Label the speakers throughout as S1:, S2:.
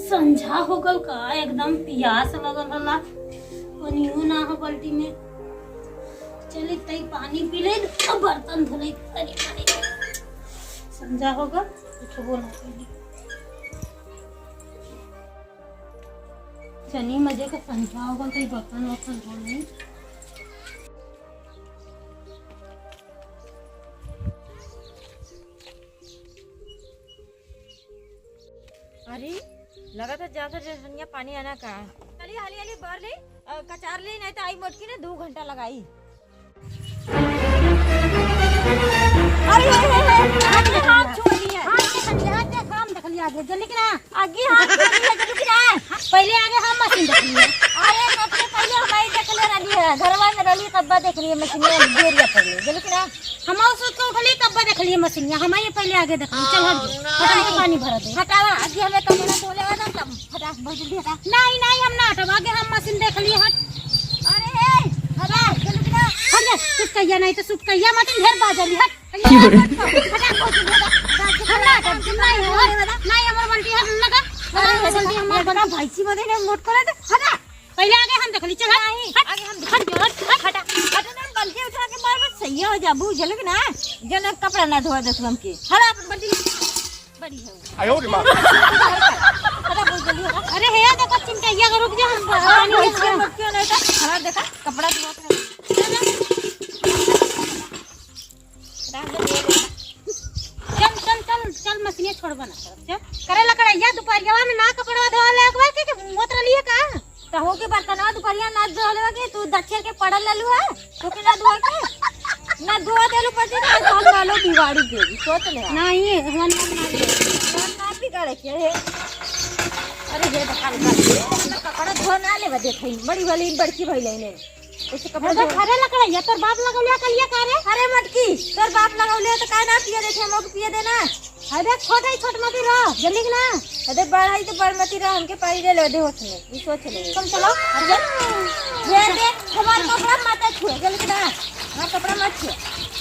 S1: संझा हो गल का एकदम प्यास लगल हला पनियो ना हो बाल्टी में। चले तई पानी पी ले और बर्तन धो ले। संझा होगा कुछ बोला चनी मजे का संझा होगा तो बर्तन वर्तन धो ले।
S2: अरे लगा था ज्यादा जनिया पानी आना का चलिए हाली हाली भर ले कचार ले नहीं तो आई मोटकी ने 2 घंटा लगाई। अरे आगे हाथ छोड़ दिया काम देख लिया आगे जल्दी कि ना आगे हाथ छोड़ दिया जल्दी कि ना पहले आगे हम मशीन देख लिए। अरे सबसे पहले हमारी देख ले रही है घरवा में रही तब देख लिए मशीन में देरिया पहले जल्दी कि ना हम सोच के उठली तब देख लिए मशीन हम ये पहले आगे देख लिए। चल हट पानी भर दे हटावा आगे हमें कमरा धोले वाला तब हटा बहुत जल्दी हटा। नहीं नहीं हम ना हटावा आगे हम मशीन देख लिए हट। अरे हटा जल्दी कि ना हट जा सुट कहिया नहीं तो सुट कहिया मशीन ढेर बाजली हट हटा बहुत जल्दी हटा नहीं हमर बल्टी हट लगा जल्दी हमर बड़ा भाईची बदे ने मोट करे दे हटा पहले आगे हम देख ली। चल आगे हम हट हटा हटा बल्टी उठा के मार बस सही हो जा बुझ लग ना जन कपड़ा ना धोआ दे तुम के हरा अपन बल्टी बड़ी है
S3: आयो रे मां
S2: हटा बहुत जल्दी हटा। अरे हे देखो चिमटा का रुक जा हम पानी क्यों नहीं था हरा देखा कपड़ा धोआ चल मशीन छोड़बा ना चल करे लकड़ैया दोपहरिया में ना कपड़ा धोले एक बार के मोत रलिए का तो हो के बर्तनवा दोपहरिया ना धोले के तू दक्षर के पड़ल ललू है तो के ना धोआ के ना धोआ देलू पड़ती ना साल वालो बिगाड़ी दे सोच ले नहीं हम ना बिगाड़े के अरे ये तो खाली कपड़ा धोना ले बदे थई बड़ी वाली बड़की भइले ने ऐसे कपड़ा खरे लकड़ैया तोर बाप लगौलिया कलिया करे। अरे मटकी तोर बाप लगौले तो काहे ना पिए देखे हमको पिए देना। अरे छोटे छोट मती रह जल्दी ना अरे बड़ाई तो बड़ मती रह हमके पाई दे ले दे होत में ई सोच ले तुम चलो अरे ये देख हमार कपड़ा मत छुए जल्दी ना हां कपड़ा मत छुए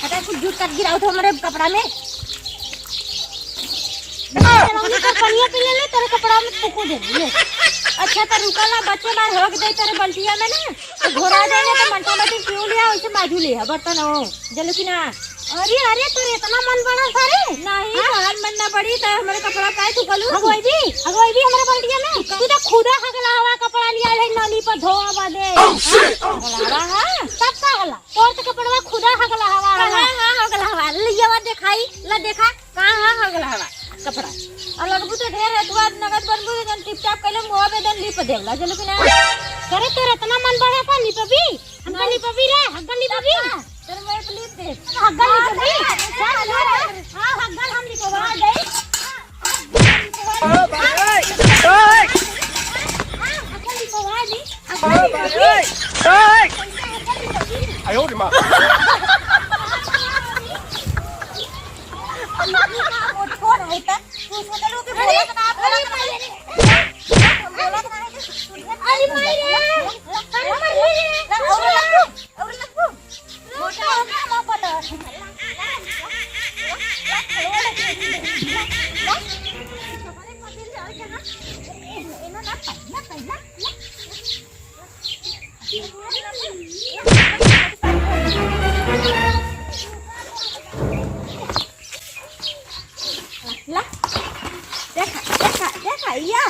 S2: हटा कुछ जूट काट गिराओ तो हमारे कपड़ा में रंगी का पनिया पी ले तेरे कपड़ा में फूको दे ले। अच्छा तो रुका ना बच्चे बार होग दे तेरे बल्टिया में ना तो घोरा देने तो मंटा मटी क्यों लिया वैसे माजू लिया बर्तन हो जल्दी कि ना। अरे अरे तोरे इतना मन बड़ा सारे नहीं हाल मन ना बड़ी तो हमारे कपड़ा काहे तू गलू अगोई भी हमारे बल्टिया में तू तो खुदा हगला हवा कपड़ा लिया है नली पर धोआ बादे हगला हां सब का हगला तोर तो कपड़ा खुदा हगला हवा हां हगला हवा लिया दिखाई ला देखा कहां हगला हवा कपड़ा और लगबू तो ढेर है दुआ नगद बनबू जन टिपटाप कइले मुंह में दन लिप देला चलो कि ना करे तोरे इतना मन बड़ा था लिपबी हम लिपबी रे हगल लिपबी तेरे मैं लिप दे हगल लिपबी चल हां हगल हम लिपवा दे ओ भाई ओए हगल लिपवा दी ओए
S3: आयो रे मां
S2: छोड़ है तू सोचलो कि बोला तो आप बोला अरे माई रे और लगू मोटा होगा मां पता ला देखा देखा देखा या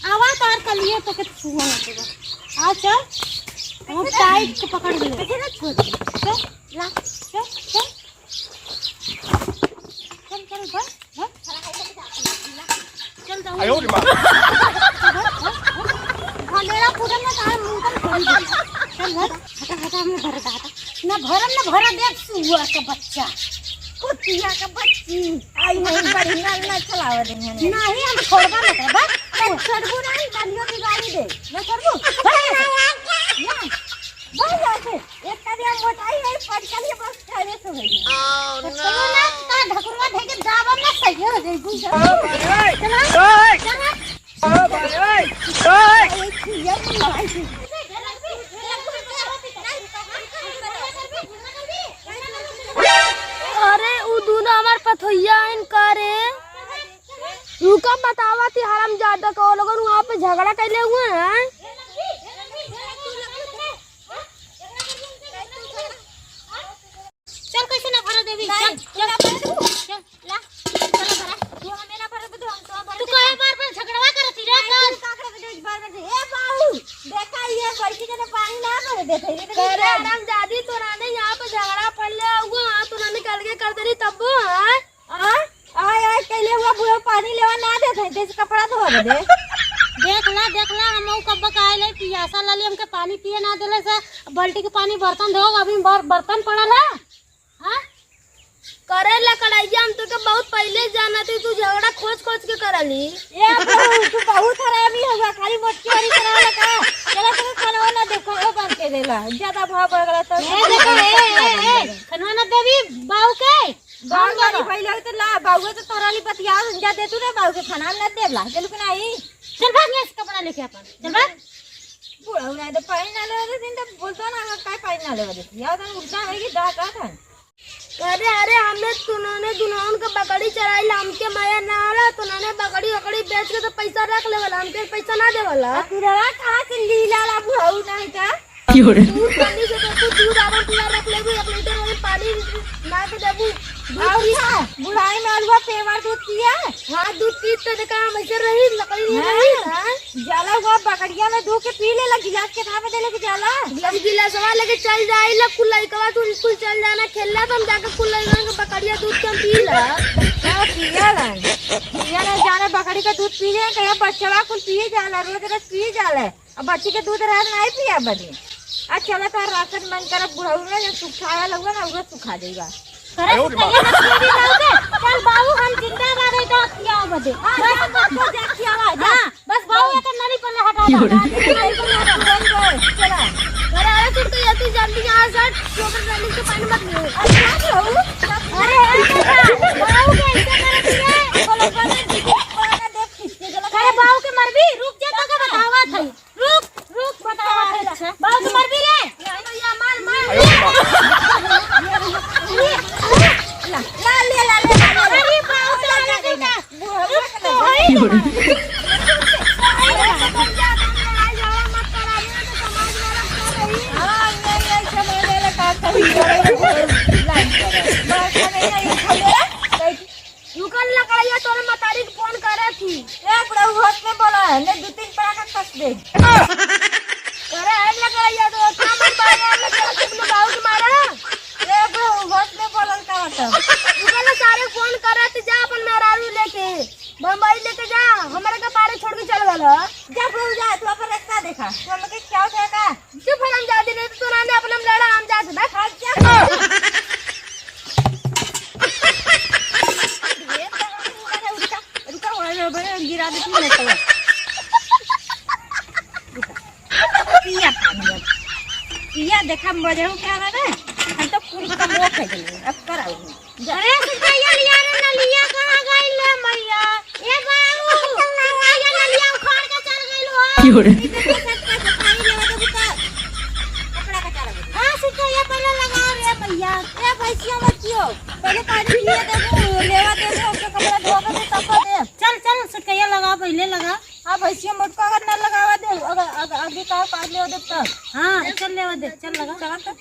S2: आवाज तार कर लिए तो के छुआ ना देगा आ चल हम टाइट को पकड़ लिए कैसे ना छोड़ दे चल ला चल चल चल चल बस चल जाओ
S3: आयो रे मां
S2: मेरा पूरा ना तार मुंह पर खोल दे चल हट हटा हटा हमने भर हटा ना भरम ना भरा देख सुआ का बच्चा कुतिया का बच्ची आई नहीं बड़ी ना चलावा दे नहीं हम छोड़बा ना कर बस छोड़बू नहीं बलियो की गाड़ी दे मैं छोड़बू भाई जाते एक कभी हम मोटाई है पटकल के बस खाने से होई तो चलो ना का ढकुरवा दे के दाबम ना सही हो जाई बुझ चल चल ओ भाई ओए रुका बतावा थी हराम ज्यादा को लोगन वहाँ पे झगड़ा कैले हुए हैं।
S1: चल कैसे ना भरा देवी, चल चल चल ला चल भरा।
S2: तू हमें ना भरे तो हम तो
S1: तू काहे बार-बार झगड़वा करती रे?
S2: कर काकरा के देख बार में ए बाऊ देखा ये बैठी के पानी ना भरे देते ये अरे हराम जादी तो राने यहाँ पे झगड़ा पड़ले हुआ तो राने कल के कर देरी तब हां आय आय कैले हुआ बुढ़ो पानी लेवा ना देते तेज कपड़ा धो दे।
S1: देख ला हम कब काहे पियासा लाली हमके पानी पिए ना देले से बाल्टी के पानी बर्तन धो अभी बर्तन पड़ल है। हां
S2: करे ला कढ़ाइया हम तो के बहुत पहले जाना थी तू झगड़ा खोज के करली ए तू बहुत हरामी होगा खाली मोटकी वाली करा लगा चला तो खाना ना देखो ओ बन के देला ज्यादा भाव बढ़ गला तो
S1: ए देखो ए खाना ना देवी बाऊ के
S2: बाऊ वाली पहले तो ला बाऊ तो तोराली पतिया जा दे तू रे बाऊ के खाना ना देला चल के नहीं
S1: चल भाग ये कपड़ा लेके अपन चल भाग।
S2: बुढ़ा ना तो पानी ना ले दिन तो बोलतो ना काय पानी ना ले दे या तो उल्टा है कि डा का था। अरे हमने तुनाने दुनान का बकरी चराई लाम के माया ना आला तुनाने बकरी बेच के तो पैसा रख लेवला हमके पैसा ना देवला तुरवा कहां से लीला ला बुढ़ाऊ नहीं का दूध पानी से तो तू दूध आवन पूरा रख लेबू 1 लीटर में पानी ना के देबू बुढ़ाई में अलवा पेवर दूध पिया हां दूध पी तो देखा हम ऐसे रही लकड़ी नहीं रही जाला हुआ बकरिया में धो के पी ले ला गिलास के थापे दे ले के जाला गिलास वाला लेके चल जाई ला कुल्लाई कवा तू स्कूल चल जाना खेलना तो हम जाके कुल्लाई के बकरिया दूध के पी ला क्या पिया ना जाने बकरी का दूध पी ले कहीं बच्चा कुल पिए जाला रोज पिए जाला अब बच्ची के दूध रह नहीं पिया बड़ी अच्छा चला तार राशन मन कर बुढ़ाऊ ना जो सुखाया लगवा ना वो सुखा देगा
S1: करे कहिया ना छोड़ी लाओ के चल बाऊ हम जिंदाबाद है तो किया बदे
S2: बस
S1: हां बस बाऊ एक नली पर हटा
S2: चला अरे अरे तू तो ये तू जल्दी यहां से छोकर नली से पानी मत ले अच्छा
S1: अरे बाऊ के ऐसे करती है
S2: बोलो देख किसके गला
S1: करे बाऊ के मरबी रुक जा तो के बतावा थई रुक बतावा थई अच्छा बाऊ के मरबी रे
S2: नहीं या मार
S1: ले अरे बाऊ के लगा देगा
S2: फोन करे थी में बोला है ने 2-3 पड़ा का कस दे अरे लकड़िया तो कामन बाया में तुम बाऊ के मारा ए ब्रो होश में बोलन का मतलब तू सारे फोन करे थे जा अपन मेहरारू लेके बम्बई लेके जा हमारे का पारे छोड़ के चल गला जा ब्रो जा तू अपन रास्ता देखा तू हमके क्या होता का चुप हम जा दे तो ना ने अपन लड़ा हम जा दे खा क्या बड़े गिरा देती है तो पिया देखा मजे हो क्या है हम तो पूरी का मोह है अब कराओ
S1: अरे सुखैया लिया रे ना लिया कहां गइल ले मैया ए बाऊ सुखैया ना लिया उखाड़ के चल गइल हो
S2: पानी लेवा दे बुता कपड़ा का चारा
S1: हां सुखैया पहले लगाओ रे मैया
S2: ए भैंसिया मत कियो पहले पानी पिए दे लेवा दे उसका कपड़ा धो के तब दे
S1: चल सुखैया लगा पहले लगा
S2: हां भैंसिया मोटका अगर ना लगावा दे अगर आगे का पार ले दे तब
S1: हां चल ले दे चल लगा
S2: चला तो